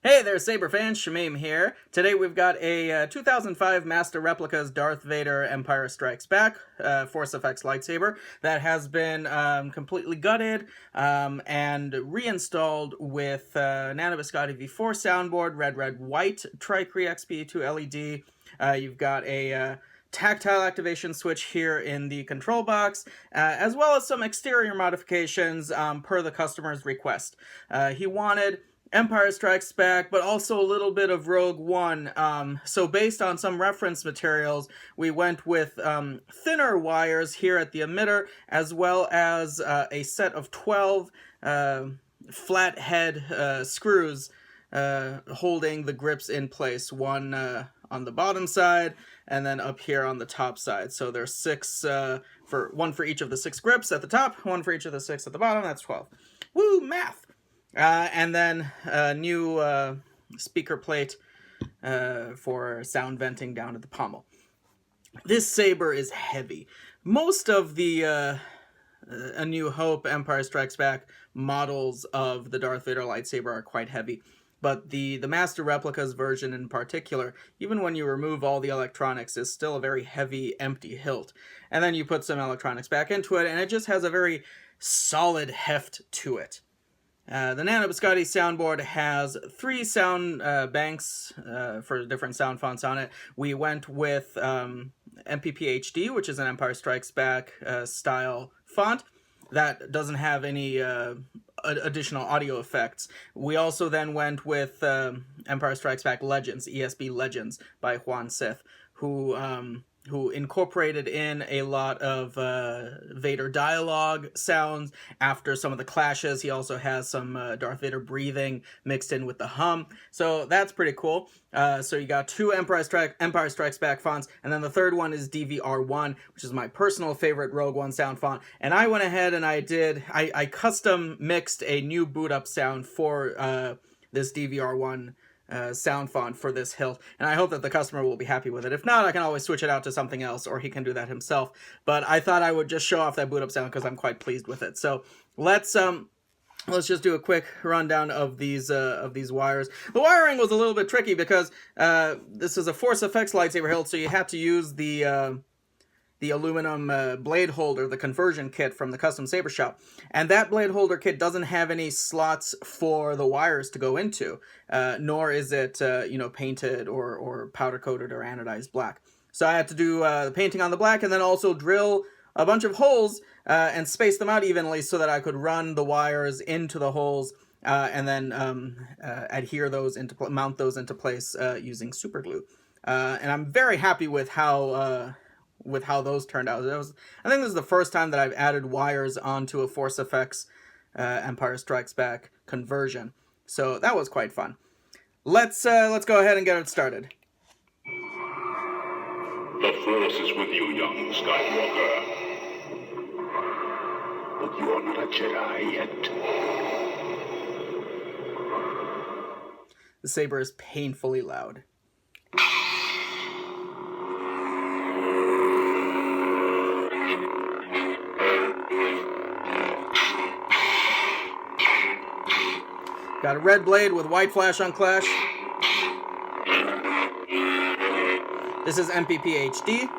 Hey there, Saber fans, Shamim here. Today we've got a 2005 Master Replicas Darth Vader Empire Strikes Back Force FX lightsaber that has been completely gutted and reinstalled with NBv4 soundboard, red, white, Tri-Cree XP2 LED. You've got a tactile activation switch here in the control box, as well as some exterior modifications per the customer's request. He wanted Empire Strikes Back, but also a little bit of Rogue One. So based on some reference materials, we went with thinner wires here at the emitter, as well as a set of 12 flat head screws holding the grips in place. One on the bottom side, and then up here on the top side. So there's six, one for each of the 6 grips at the top, one for each of the 6 at the bottom. That's 12. Woo, math! And then a new speaker plate for sound venting down at the pommel. This saber is heavy. Most of the A New Hope, Empire Strikes Back models of the Darth Vader lightsaber are quite heavy. But the Master Replicas version in particular, even when you remove all the electronics, is still a very heavy, empty hilt. And then you put some electronics back into it, and it just has a very solid heft to it. The NBv4 soundboard has 3 sound banks for different sound fonts on it. We went with MPP-HD, which is an Empire Strikes Back style font that doesn't have any additional audio effects. We also then went with Empire Strikes Back Legends, ESB Legends by Juan Sith, who incorporated in a lot of Vader dialogue sounds after some of the clashes. He also has some Darth Vader breathing mixed in with the hum. So that's pretty cool. So you got 2 Empire Strikes Back fonts, and then the third one is DVR1, which is my personal favorite Rogue One sound font. And I went ahead and I custom mixed a new boot up sound for this DVR1 sound font for this hilt, and I hope that the customer will be happy with it. If not, I can always switch it out to something else, or he can do that himself. But I thought I would just show off that boot up sound because I'm quite pleased with it. So let's just do a quick rundown of these wires. The wiring was a little bit tricky because this is a Force FX lightsaber hilt, so you had to use the aluminum blade holder, the conversion kit from the custom saber shop. And that blade holder kit doesn't have any slots for the wires to go into, nor is it, painted or powder coated or anodized black. So I had to do the painting on the black and then also drill a bunch of holes and space them out evenly so that I could run the wires into the holes and then adhere those mount those into place using super glue. And I'm very happy with how those turned out. I think this is the first time that I've added wires onto a Force FX Empire Strikes Back conversion. So that was quite fun. Let's go ahead and get it started. The Force is with you, young Skywalker. But you're not a Jedi yet. The saber is painfully loud. Got a red blade with white flash on clash. This is MPP-HD.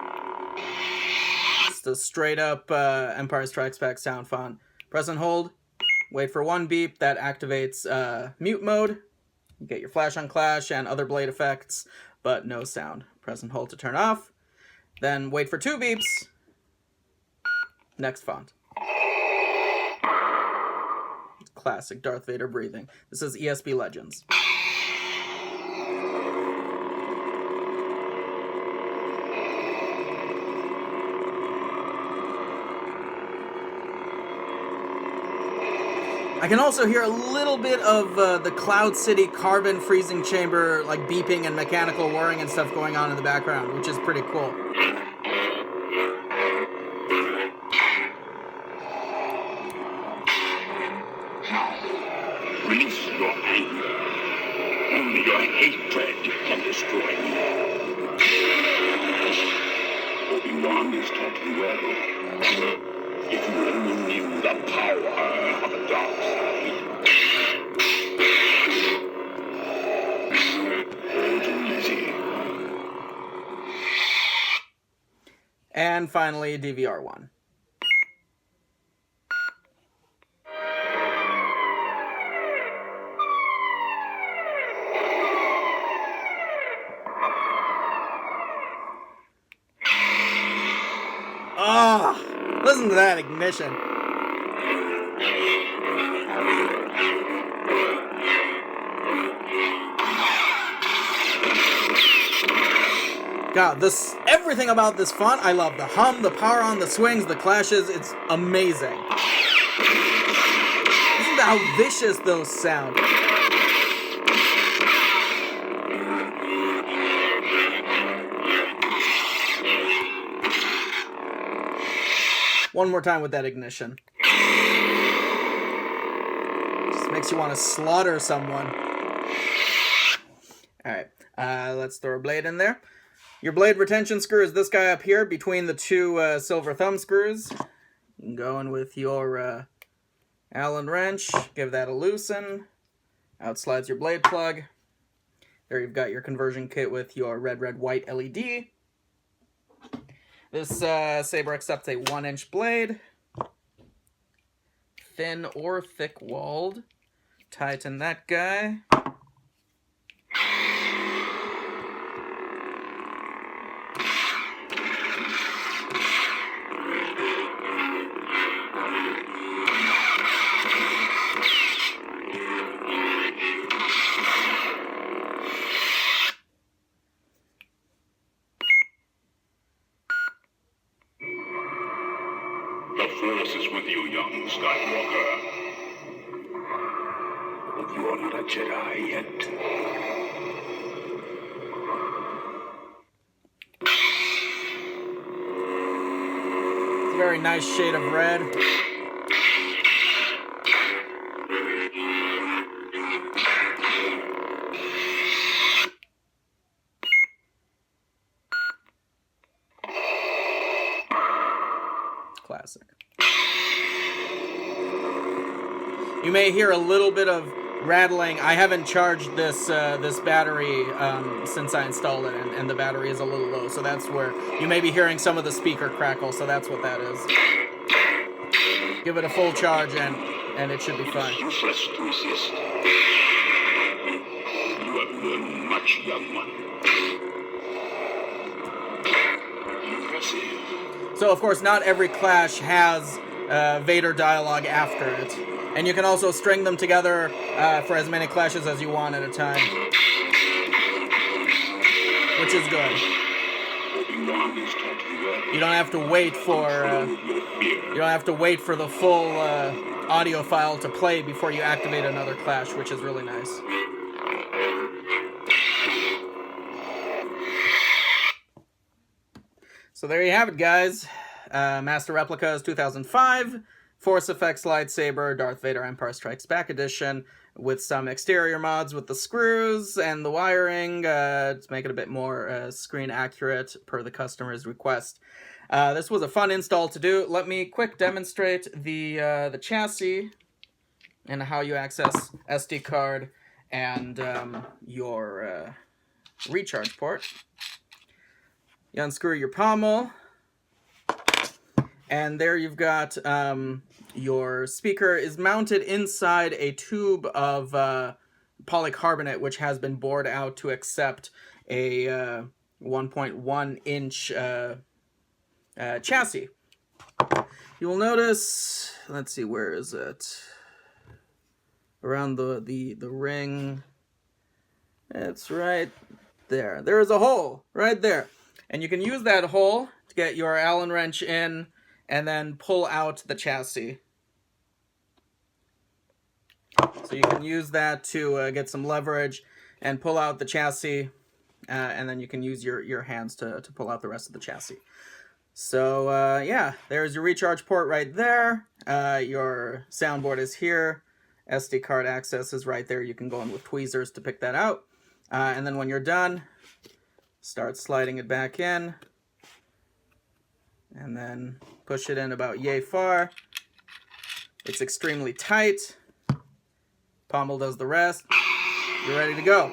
It's the straight up Empire Strikes Back sound font. Press and hold. Wait for 1 beep. That activates mute mode. You get your flash on clash and other blade effects, but no sound. Press and hold to turn off. Then wait for 2 beeps. Next font. Classic Darth Vader breathing. This is ESB Legends. I can also hear a little bit of the Cloud City carbon freezing chamber, like beeping and mechanical whirring and stuff going on in the background, which is pretty cool. Release your anger. Only your hatred can destroy me. Obi-Wan is taught you well. If you only knew the power of the dark side. and finally DVR1. Oh, listen to that ignition. God, everything about this font, I love the hum, the power on the swings, the clashes, it's amazing. Listen to how vicious those sound. One more time with that ignition. Just makes you want to slaughter someone. Alright, let's throw a blade in there. Your blade retention screw is this guy up here between the two silver thumb screws. You can go in with your Allen wrench, give that a loosen. Out slides your blade plug. There you've got your conversion kit with your red, white LED. This saber accepts a 1-inch blade. Thin or thick-walled. Tighten that guy. The Force is with you, young Skywalker. But you are not a Jedi yet. It's a very nice shade of red. Classic. You may hear a little bit of rattling. I haven't charged this this battery since I installed it, and the battery is a little low, so that's where you may be hearing some of the speaker crackle, so that's what that is. Give it a full charge and it should be fine. Useless to resist. You have learned much, young one. Impressive. So, of course, not every clash has Vader dialogue after it. And you can also string them together for as many clashes as you want at a time. Which is good. You don't have to wait for the full audio file to play before you activate another clash, which is really nice. So there you have it, guys. Master Replicas 2005, Force Effects Lightsaber, Darth Vader Empire Strikes Back edition, with some exterior mods with the screws and the wiring to make it a bit more screen accurate per the customer's request. This was a fun install to do. Let me quick demonstrate the chassis and how you access SD card and your recharge port. You unscrew your pommel, and there you've got your speaker is mounted inside a tube of polycarbonate, which has been bored out to accept a 1.1 inch chassis. You will notice, let's see, where is it? Around the ring. It's right there. There is a hole right there. And you can use that hole to get your Allen wrench in and then pull out the chassis. So you can use that to get some leverage and pull out the chassis, and then you can use your hands to pull out the rest of the chassis. So yeah, there's your recharge port right there. Your soundboard is here. SD card access is right there. You can go in with tweezers to pick that out. And then when you're done, start sliding it back in. And then push it in about yay far. It's extremely tight. Pommel does the rest. You're ready to go.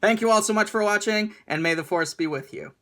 Thank you all so much for watching, and may the Force be with you.